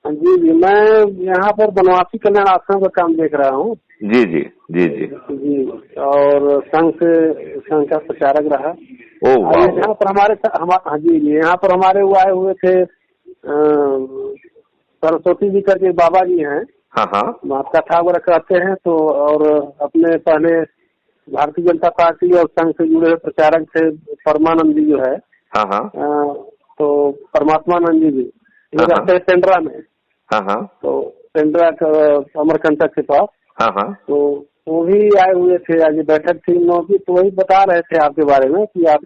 जी जी, मैं यहाँ पर बनवासी कल्याण आश्रम का काम देख रहा हूँ। जी जी जी जी जी, और संघ का प्रचारक रहा। ओ वाह। यहाँ पर हाँ जी, यहाँ पर हमारे वो आए हुए थे सरस्वती जी करके बाबा जी हैं। हाँ हाँ। कथा वगैरह करते हैं तो, और अपने पहले भारतीय जनता पार्टी और संघ से जुड़े हुए प्रचारक थे परमानंद जी जो है। हाँ हाँ। तो परमात्मानंद जी भी ये रहते हैं पेंड्रा में। हाँ हाँ। तो पेंड्रा अमरकंटक के पास। हाँ हाँ। तो वो भी आए हुए थे, आज बैठक थी इन लोगों की, तो वही बता रहे थे आपके बारे में कि आप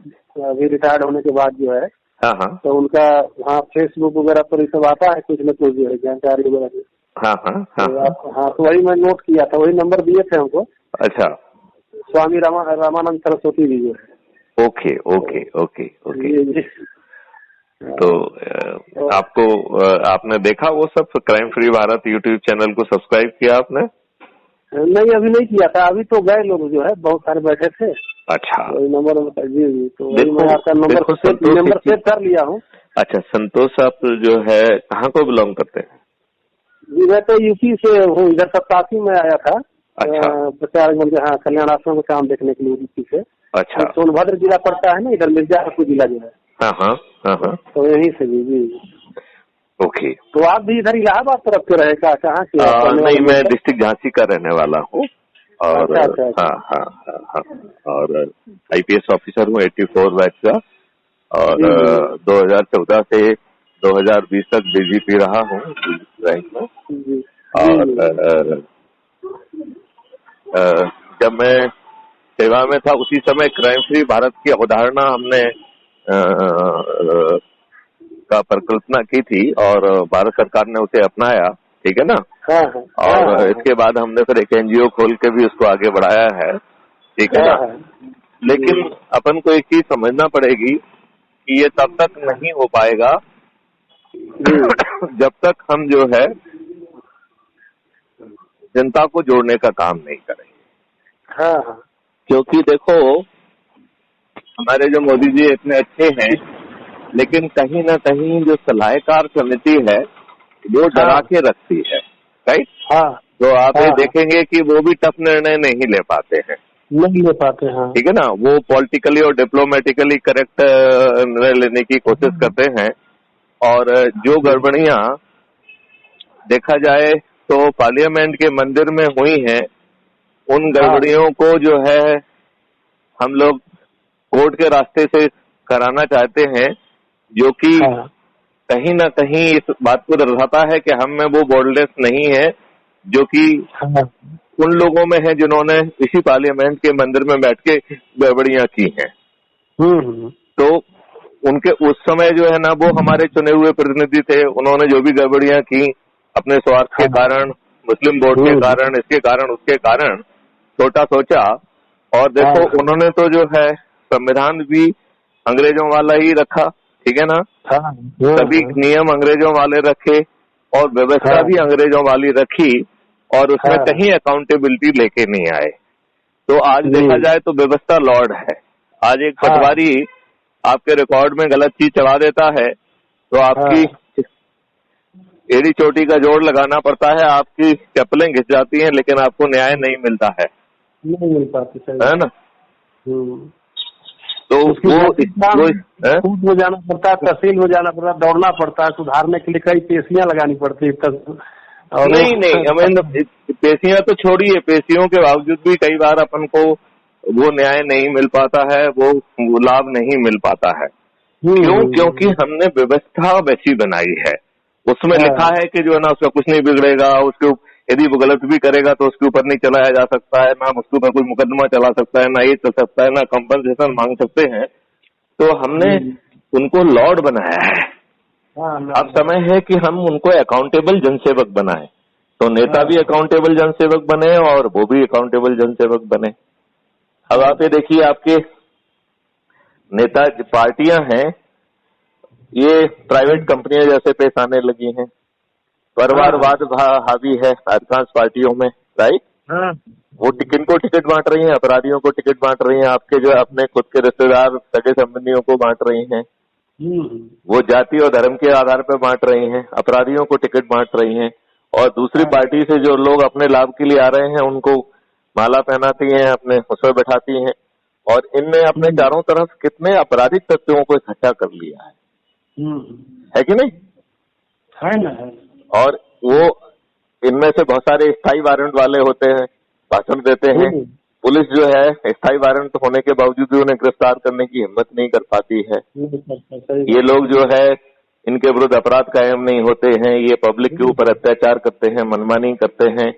अभी रिटायर्ड होने के बाद जो है, हाँ हाँ, तो उनका वहाँ फेसबुक वगैरह पर ये सब आता है कुछ न कुछ जो है जानकारी वगैरह। हाँ हाँ हाँ। हाँ, तो वही मैं नोट किया था, वही नंबर दिए थे हमको। अच्छा। स्वामी रामानंद सरस्वती जी जो है। Okay okay okay okay. तो आपको आपने देखा वो सब crime free Bharat YouTube channel को सब्सक्राइब किया आपने? नहीं, अभी नहीं किया था, अभी तो गए लोग जो है, बहुत सारे बैठे थे। अच्छा। तो नंबर जी जी, तो देखो, मैं आपका नंबर सेव कर लिया हूँ। अच्छा, संतोष आप जो है कहाँ को बिलोंग करते हैं? जी, मैं तो यूपी से हूँ, इधर 87 में आया था। अच्छा। प्रचारक बन के, हाँ, कल्याण आश्रम का काम देखने के लिए यूपी से। अच्छा। सोनभद्र जिला पड़ता है ना, इधर मिर्जापुर जिला जो है। हाँ हाँ हाँ हाँ। तो यहीं से जी। ओके। तो आप भी इधर इलाहाबाद तरफ के रहे क्या, कहाँ के? नहीं, मैं डिस्ट्रिक्ट झांसी का रहने वाला हूँ। और अच्छा। हाँ हाँ हाँ हाँ, और IPS ऑफिसर हूँ 84 बैच का, और 2014 से 2020 तक DGP रहा हूँ रैंक में। और जब मैं सेवा में था उसी समय क्राइम फ्री भारत की अवधारणा हमने का परिकल्पना की थी, और भारत सरकार ने उसे अपनाया, ठीक है ना। और इसके बाद हमने फिर एक NGO खोल के भी उसको आगे बढ़ाया है, ठीक है ना। लेकिन अपन को एक चीज समझना पड़ेगी कि ये तब तक नहीं हो पाएगा जब तक हम जो है जनता को जोड़ने का काम नहीं करेंगे। क्योंकि देखो, हमारे जो मोदी जी इतने अच्छे हैं, लेकिन कहीं ना कहीं जो सलाहकार समिति है वो डरा के रखती है, राइट। तो आप ये देखेंगे कि वो भी टफ निर्णय नहीं ले पाते हैं, ठीक है ना। वो पॉलिटिकली और डिप्लोमेटिकली करेक्ट निर्णय लेने की कोशिश करते हैं, और जो गड़बड़ियां देखा जाए तो पार्लियामेंट के मंदिर में हुई हैं, उन गड़बड़ियों को जो है हम लोग कोर्ट के रास्ते से कराना चाहते हैं, जो कि कहीं ना कहीं इस बात को दर्शाता है कि हम में वो बोल्डनेस नहीं है जो कि उन लोगों में है जिन्होंने इसी पार्लियामेंट के मंदिर में बैठ के गड़बड़ियां की हैं। तो उनके उस समय जो है ना, वो हमारे चुने हुए प्रतिनिधि थे, उन्होंने जो भी गड़बड़ियां की अपने स्वार्थ के कारण, मुस्लिम वोट के कारण, इसके कारण उसके कारण, छोटा सोचा। और देखो, उन्होंने तो जो है संविधान भी अंग्रेजों वाला ही रखा, ठीक है ना। सभी नियम अंग्रेजों वाले रखे, और व्यवस्था भी अंग्रेजों वाली रखी, और उसमें कहीं अकाउंटेबिलिटी लेके नहीं आए। तो आज देखा जाए तो व्यवस्था लॉर्ड है। आज एक पटवारी आपके रिकॉर्ड में गलत चीज चढ़ा देता है तो आपकी एड़ी चोटी का जोड़ लगाना पड़ता है, आपकी चप्पलें घिस जाती हैं, लेकिन आपको न्याय नहीं मिलता है, नहीं मिल पाती, है ना। तो वो जाना पड़ता है, तहसील में जाना पड़ता है, दौड़ना पड़ता है, सुधारने के लिए कई पेशियां लगानी पड़ती है। नहीं, हमें पेशियां तो छोड़िए, पेशियों के बावजूद भी कई बार अपन को वो न्याय नहीं मिल पाता है, वो लाभ नहीं मिल पाता है। क्यों? क्योंकि हमने व्यवस्था वैसी बनाई है, उसमें लिखा है कि जो है ना उसका कुछ नहीं बिगड़ेगा, उसके यदि वो गलत भी करेगा तो उसके ऊपर नहीं चलाया जा सकता है, ना उसके ऊपर कोई मुकदमा चला सकता है, ना ये चल सकता है, ना कंपनसेशन मांग सकते हैं। तो हमने उनको लॉर्ड बनाया है। अब समय है कि हम उनको अकाउंटेबल जनसेवक बनाएं। तो नेता भी अकाउंटेबल जनसेवक बने और वो भी अकाउंटेबल जनसेवक बने। अब आप ये देखिए, आपके नेता पार्टियां हैं, ये प्राइवेट कंपनियां जैसे पेश आने लगी हैं, परिवारवाद हावी है अधिकांश पार्टियों में, राइट। वो किनको टिकट बांट रही हैं? अपराधियों को टिकट बांट रही हैं, आपके जो अपने खुद के रिश्तेदार सगे संबंधियों को बांट रही हैं, वो जाति और धर्म के आधार पर बांट रही हैं, अपराधियों को टिकट बांट रही हैं, और दूसरी पार्टी से जो लोग अपने लाभ के लिए आ रहे हैं उनको माला पहनाती हैं, अपने उसमें बैठाती हैं, और इनने अपने चारों तरफ कितने आपराधिक तत्वों को इकट्ठा कर लिया है कि नहीं? है ना, है। और वो इनमें से बहुत सारे स्थायी वारंट वाले होते हैं, भाषण देते हैं। पुलिस जो है स्थायी वारंट होने के बावजूद भी उन्हें गिरफ्तार करने की हिम्मत नहीं कर पाती है। ये लोग जो है इनके विरुद्ध अपराध कायम नहीं होते हैं, ये पब्लिक के ऊपर अत्याचार करते हैं, मनमानी करते हैं,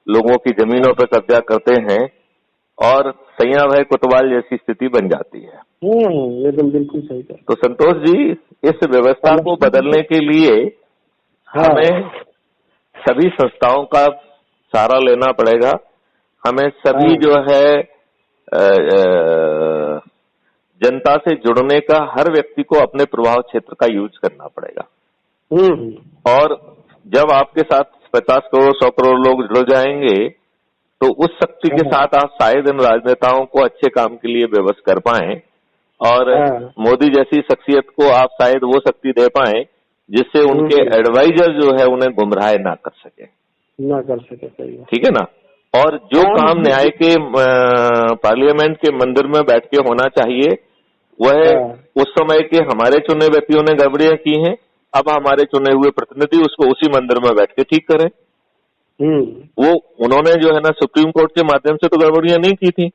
लोगों की जमीनों पर कब्जा करते हैं, और सैया भाई कोतवाल जैसी स्थिति बन जाती है। एकदम बिल्कुल सही है। तो संतोष जी, इस व्यवस्था को बदलने के लिए हमें सभी संस्थाओं का सहारा लेना पड़ेगा। हमें सभी जो है जनता से जुड़ने का, हर व्यक्ति को अपने प्रभाव क्षेत्र का यूज करना पड़ेगा। और जब आपके साथ 50 करोड़ 100 करोड़ लोग जुड़ जाएंगे तो उस शक्ति के साथ आप शायद इन राजनेताओं को अच्छे काम के लिए व्यवस्थ कर पाएं, और मोदी जैसी शख्सियत को आप शायद वो शक्ति दे पाएं जिससे उनके एडवाइजर जो है उन्हें गुमराह ना कर सके। ठीक है ना? और जो काम न्याय के पार्लियामेंट के मंदिर में बैठ के होना चाहिए, वह उस समय के हमारे चुने व्यक्तियों ने गड़बड़ियां की हैं, अब हमारे चुने हुए प्रतिनिधि उसको उसी मंदिर में बैठ के ठीक करें। वो उन्होंने जो है ना सुप्रीम कोर्ट के माध्यम से तो गड़बड़ियां नहीं की थी,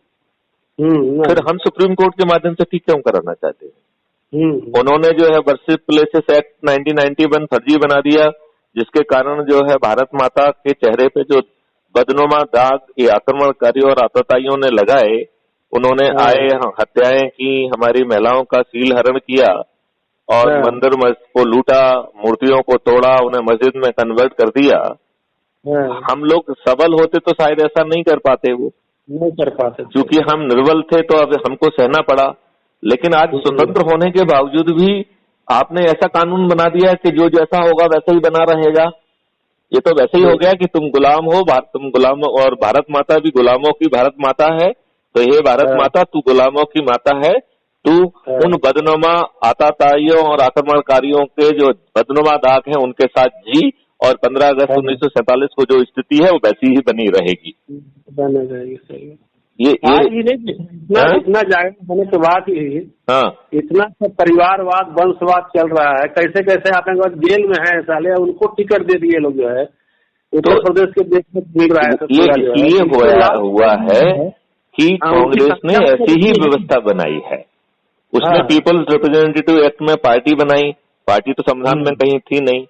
फिर हम सुप्रीम कोर्ट के माध्यम से ठीक क्यों कराना चाहते हैं? उन्होंने जो है वर्शिप प्लेसेस एक्ट 1991 फर्जी बना दिया, जिसके कारण जो है भारत माता के चेहरे पे जो बदनुमा दाग ये आक्रमणकारियों और आतताइयों ने लगाए, उन्होंने आए हत्याएं की, हमारी महिलाओं का सील हरण किया, और मंदिर को लूटा, मूर्तियों को तोड़ा, उन्हें मस्जिद में कन्वर्ट कर दिया। हम लोग सबल होते तो शायद ऐसा नहीं कर पाते, वो नहीं कर पाते, क्योंकि हम निर्बल थे तो अब हमको सहना पड़ा। लेकिन आज स्वतंत्र होने के बावजूद भी आपने ऐसा कानून बना दिया कि जो जैसा होगा वैसा ही बना रहेगा। ये तो वैसे ही हो गया कि तुम गुलाम हो, तुम गुलाम, और भारत माता भी गुलामों की भारत माता है, तो ये भारत माता तू गुलामों की माता है, तू उन बदनुमा आतताइयों और आक्रमणकारियों के जो बदनुमा दाग हैं उनके साथ जी, और 15 अगस्त 1947 को जो स्थिति है वो वैसी ही बनी रहेगी। सही ये इतना जागरूक होने के बाद ही इतना सब परिवारवाद वंशवाद चल रहा है। कैसे कैसे आतंकवाद जेल में है साले, उनको टिकट दे दिए लोग जो है उत्तर प्रदेश के देश में मिल रहा है। ये हुआ है कि कांग्रेस ने ऐसी ही व्यवस्था बनाई है। उसने पीपल्स रिप्रेजेंटेटिव एक्ट में पार्टी बनाई, पार्टी तो संविधान में कहीं थी नहीं,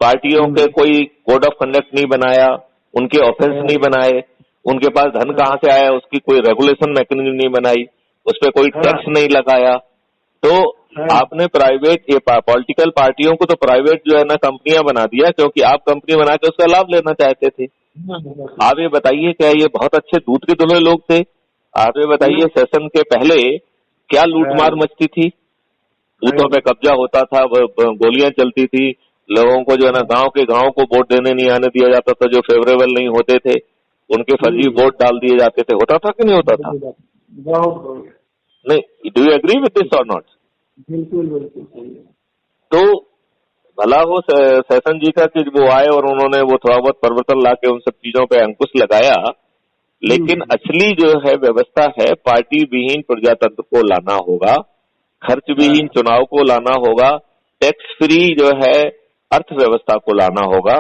पार्टियों के कोई कोड ऑफ कंडक्ट नहीं बनाया, उनके ऑफेंस नहीं बनाए, उनके पास धन कहाँ से आया उसकी कोई रेगुलेशन मैकेनिज्म नहीं बनाई, उस पर कोई टैक्स नहीं लगाया। तो आपने प्राइवेट, ये पॉलिटिकल पार्टियों को तो प्राइवेट जो है ना कंपनियां बना दिया, क्योंकि आप कंपनी बना के उसका लाभ लेना चाहते थे। आप ये बताइए, क्या ये बहुत अच्छे दूध के दुले लोग थे? आप ये बताइए, सेशन के पहले क्या लूटमार मचती थी, बूथों पे कब्जा होता था, गोलियां चलती थी, लोगों को जो है ना गांव के गांव को वोट देने नहीं आने दिया जाता था, जो फेवरेबल नहीं होते थे उनके फर्जी वोट डाल दिए जाते थे। होता था कि नहीं होता था? नहीं, do you agree with this or not? बिल्कुल बिल्कुल। तो भला हो सेशन जी का कि वो आए और उन्होंने वो थोड़ा बहुत परिवर्तन ला के उन सब चीजों पे अंकुश लगाया, लेकिन असली जो है व्यवस्था है पार्टी विहीन प्रजातंत्र को लाना होगा, खर्च विहीन चुनाव को लाना होगा, टैक्स फ्री जो है अर्थव्यवस्था को लाना होगा।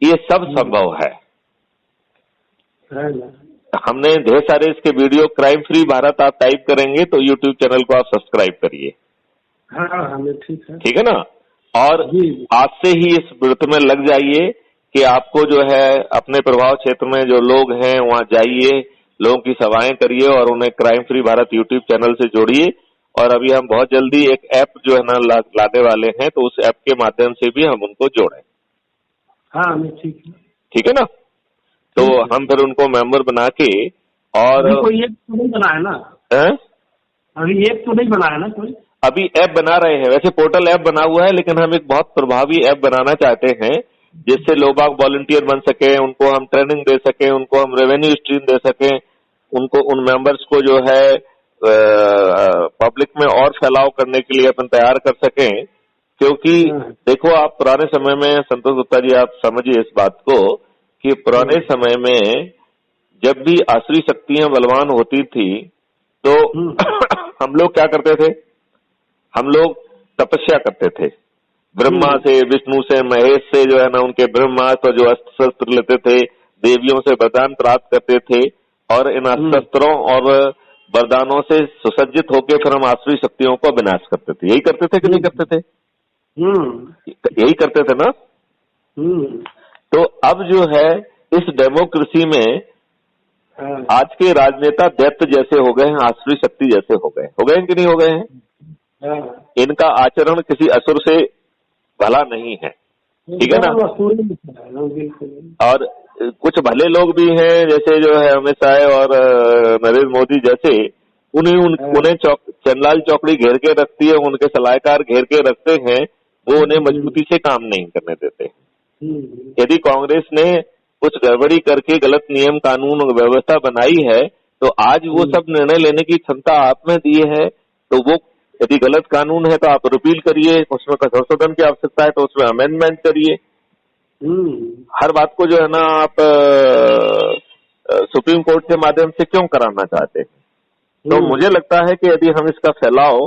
ये सब संभव है। हमने ढेर सारे इसके वीडियो, क्राइम फ्री भारत आप टाइप करेंगे तो यूट्यूब चैनल को आप सब्सक्राइब करिए। ठीक है ना? और आज से ही इस व्रत में लग जाइए कि आपको जो है अपने प्रभाव क्षेत्र में जो लोग हैं वहां जाइए, लोगों की सभाएं करिए और उन्हें crime free Bharat YouTube channel से जोड़िए। और अभी हम बहुत जल्दी एक ऐप जो है ना लाने वाले हैं, तो उस ऐप के माध्यम से भी हम उनको जोड़ें। ठीक है ना? तो हम फिर उनको मेंबर बना के, और कोई ऐप तो नहीं बना है ना? अभी ऐप तो नहीं बना है ना कोई? अभी ऐप बना रहे हैं, वैसे पोर्टल ऐप बना हुआ है, लेकिन हम एक बहुत प्रभावी ऐप बनाना चाहते हैं जिससे लोग वॉलंटियर बन सके, उनको हम ट्रेनिंग दे सके, उनको हम रेवेन्यू स्ट्रीम दे सके, उनको उन मेंबर्स को जो है पब्लिक में और फैलाव करने के लिए अपन तैयार कर सकें। क्योंकि देखो, आप पुराने समय में, संतोष गुप्ता जी आप समझिए इस बात को, कि पुराने समय में जब भी आसुरी शक्तियां बलवान होती थी तो हम लोग क्या करते थे? हम लोग तपस्या करते थे, ब्रह्मा से, विष्णु से, महेश से जो है ना, उनके ब्रह्मास्त्र जो अस्त्र शस्त्र लेते थे, देवियों से वरदान प्राप्त करते थे, और इन अस्त्रों और वरदानों से सुसज्जित होकर फिर हम आसुरी शक्तियों को विनाश करते थे। यही करते थे कि नहीं करते थे? यही करते थे ना। तो अब जो है इस डेमोक्रेसी में आज के राजनेता दैत्य जैसे हो गए हैं, आसुरी शक्ति जैसे हो गए हैं कि नहीं हो गए हैं? इनका आचरण किसी असुर से भला नहीं है, ठीक है ना। और कुछ भले लोग भी हैं, जैसे जो है अमित शाह और नरेंद्र मोदी जैसे, उन्हें चंद्रलाल चौकड़ी घेर के रखती है, उनके सलाहकार घेर के रखते हैं, वो उन्हें मजबूती से काम नहीं करने देते। यदि कांग्रेस ने कुछ गड़बड़ी करके गलत नियम कानून व्यवस्था बनाई है तो आज वो सब निर्णय लेने की क्षमता आप में दी है, तो वो यदि गलत कानून है तो आप रिपील करिए, उसमें संशोधन की आवश्यकता है तो उसमें अमेंडमेंट करिए। हर बात को जो है ना आप सुप्रीम कोर्ट के माध्यम से क्यों कराना चाहते हैं? तो मुझे लगता है कि यदि हम इसका फैलाव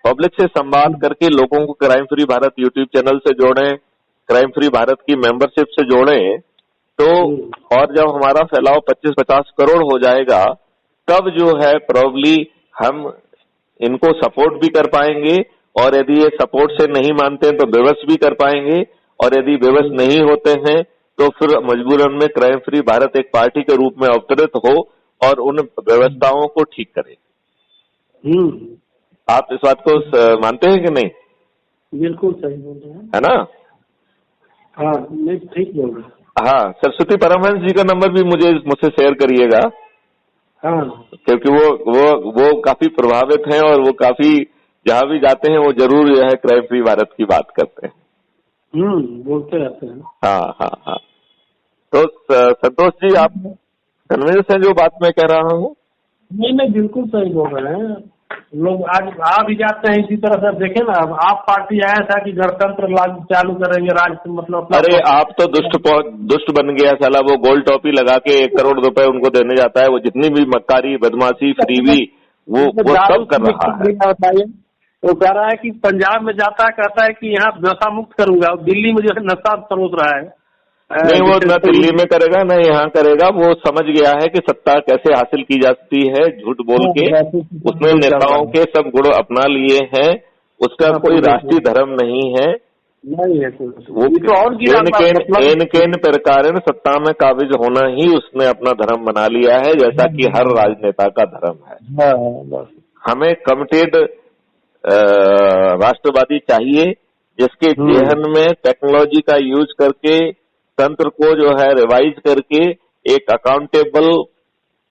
पब्लिक से संवाद करके लोगों को crime free Bharat YouTube channel से जोड़ें, क्राइम फ्री भारत की मेंबरशिप से जोड़ें, तो और जब हमारा फैलाव 25-50 करोड़ हो जाएगा तब जो है प्रोबेबली हम इनको सपोर्ट भी कर पाएंगे, और यदि ये सपोर्ट से नहीं मानते हैं तो विवश भी कर पाएंगे, और यदि विवश नहीं होते हैं तो फिर मजबूरन में क्राइम फ्री भारत एक पार्टी के रूप में अवतरित हो और उन व्यवस्थाओं को ठीक करे। आप इस बात को मानते हैं कि नहीं? बिल्कुल सही बोल रहे हैं, है ना? हाँ, नहीं ठीक बोल रहे हैं। हाँ, सरस्वती परमहंस जी का नंबर भी मुझसे शेयर करिएगा। हाँ, क्योंकि वो काफी प्रभावित हैं और वो काफी जहां भी जाते हैं वो जरूर जो है क्राइम फ्री भारत की बात करते हैं। बोलते रहते हैं। हाँ हाँ हाँ। तो संतोष जी आप कन्विंस हैं जो बात मैं कह रहा हूँ? नहीं, बिल्कुल सही बोल रहे हैं। लोग आज आ भी जाते हैं इसी तरह से। देखे ना, अब आप पार्टी आया था कि गणतंत्र लागू चालू करेंगे राज, मतलब अरे आप तो दुष्ट बन गया साला। वो गोल्ड टॉपी लगा के 1 करोड़ रुपए उनको देने जाता है, वो जितनी भी मक्कारी बदमाशी फ्रीवी वो सब कर रहा है। वो कह रहा है कि पंजाब में जाता है, कहता है कि यहाँ नशा मुक्त करूंगा, दिल्ली में जो है नशा परोस रहा है। नहीं, वो न दिल्ली में करेगा न यहाँ करेगा। वो समझ गया है कि सत्ता कैसे हासिल की जाती है झूठ बोल के। उसने नेताओं के सब गुण अपना लिए हैं। उसका कोई राष्ट्रीय धर्म नहीं है। वो एन प्रकार सत्ता में काबिज होना ही उसने अपना धर्म बना लिया है, जैसा कि हर राजनेता का धर्म है। हमें कमिटेड राष्ट्रवादी चाहिए जिसके जेहन में टेक्नोलॉजी का यूज करके तंत्र को जो है रिवाइज करके एक अकाउंटेबल,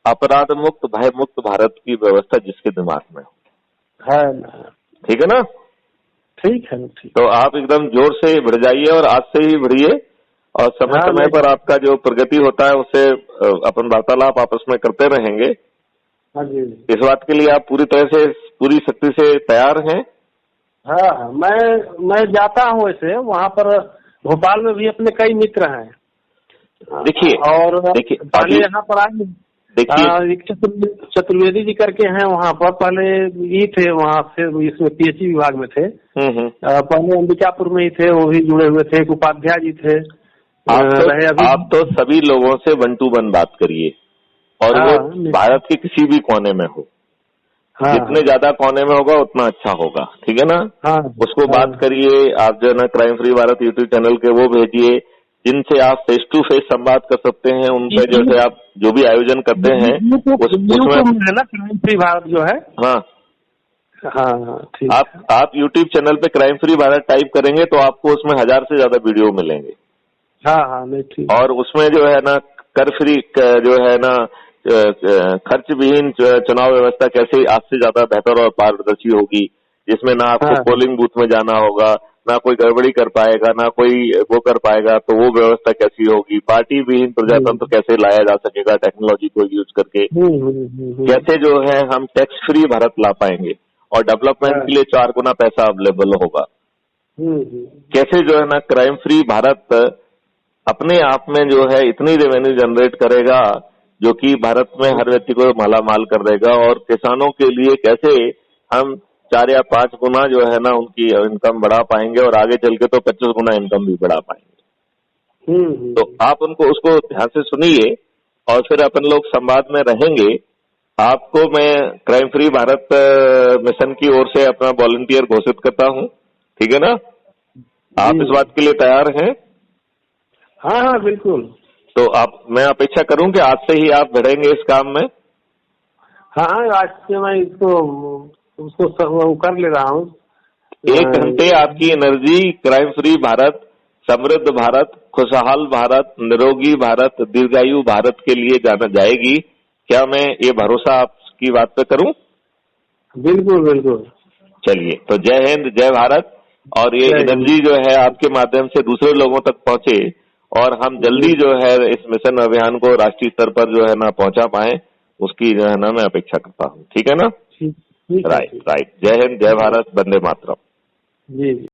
अपराध मुक्त, भय मुक्त भारत की व्यवस्था जिसके दिमाग में हो। ठीक है ना? ठीक है, ठीक। तो आप एकदम जोर से बढ़ जाइए और आज से ही बढ़िए, और समय समय पर आपका जो प्रगति होता है उससे अपन वार्तालाप आपस में करते रहेंगे। हाँ जी। इस बात के लिए आप पूरी तरह से, पूरी शक्ति से तैयार हैं? हाँ, मैं जाता हूँ ऐसे वहाँ पर। भोपाल में भी अपने कई मित्र हैं। देखिए, और पहले यहाँ पर आए, देखिए चतुर्वेदी जी करके हैं वहाँ पर। पहले ये थे वहाँ से, इसमें पीएचडी विभाग में थे। पहले अंबिकापुर में ही थे, वो भी जुड़े हुए थे। एक उपाध्याय जी थे। आप तो सभी लोगों से 1 to 1 बात करिए, और वो भारत के किसी भी कोने में हो। जितने ज्यादा कोने में होगा उतना अच्छा होगा, ठीक है ना? उसको बात करिए। आप जो है ना crime free Bharat YouTube channel के वो भेजिए जिनसे आप फेस टू फेस संवाद कर सकते हैं। उनपे जैसे आप जो भी आयोजन करते हैं उसमें है ना क्राइम फ्री भारत जो है। हाँ, ठीक। आप यूट्यूब चैनल पे क्राइम फ्री भारत टाइप करेंगे तो आपको उसमें 1000 से ज्यादा वीडियो मिलेंगे। नहीं, ठीक। और उसमें जो है ना कर फ्री जो है ना खर्च विहीन चुनाव व्यवस्था कैसे आज से ज्यादा बेहतर और पारदर्शी होगी, जिसमें ना आपको पोलिंग बूथ में जाना होगा, ना कोई गड़बड़ी कर पाएगा, ना कोई वो कर पाएगा, तो वो व्यवस्था कैसी होगी। पार्टी विहीन प्रजातंत्र कैसे लाया जा सकेगा टेक्नोलॉजी को यूज करके। कैसे जो है हम टैक्स फ्री भारत ला पाएंगे, और डेवलपमेंट के लिए 4 गुना पैसा अवेलेबल होगा। कैसे जो है ना क्राइम फ्री भारत अपने आप में जो है इतनी रेवेन्यू जनरेट करेगा जो कि भारत में हर व्यक्ति को मालामाल कर देगा, और किसानों के लिए कैसे हम 4 या 5 गुना जो है ना उनकी इनकम बढ़ा पाएंगे, और आगे चल के तो 25 गुना इनकम भी बढ़ा पाएंगे। तो आप उनको उसको ध्यान से सुनिए और फिर अपन लोग संवाद में रहेंगे। आपको मैं क्राइम फ्री भारत मिशन की ओर से अपना वॉलंटियर घोषित करता हूं, ठीक है ना? आप इस बात के लिए तैयार हैं? हाँ हाँ बिल्कुल। तो मैं अपेक्षा करूं कि आज से ही आप बढ़ेंगे इस काम में। हाँ आज से मैं उसको कर ले रहा हूँ। 1 घंटे आपकी एनर्जी क्राइम फ्री भारत, समृद्ध भारत, खुशहाल भारत, निरोगी भारत, दीर्घायु भारत के लिए जाना जाएगी। क्या मैं ये भरोसा आपकी बात पे करूं? बिल्कुल बिल्कुल। चलिए, तो जय हिंद, जय भारत। और ये एनर्जी जो है आपके माध्यम से दूसरे लोगों तक पहुंचे और हम जल्दी जो है इस मिशन अभियान को राष्ट्रीय स्तर पर जो है ना पहुंचा पाए, उसकी जो है ना मैं अपेक्षा करता हूं, ठीक है ना? राइट। जय हिंद, जय भारत, वंदे मातरम। जी।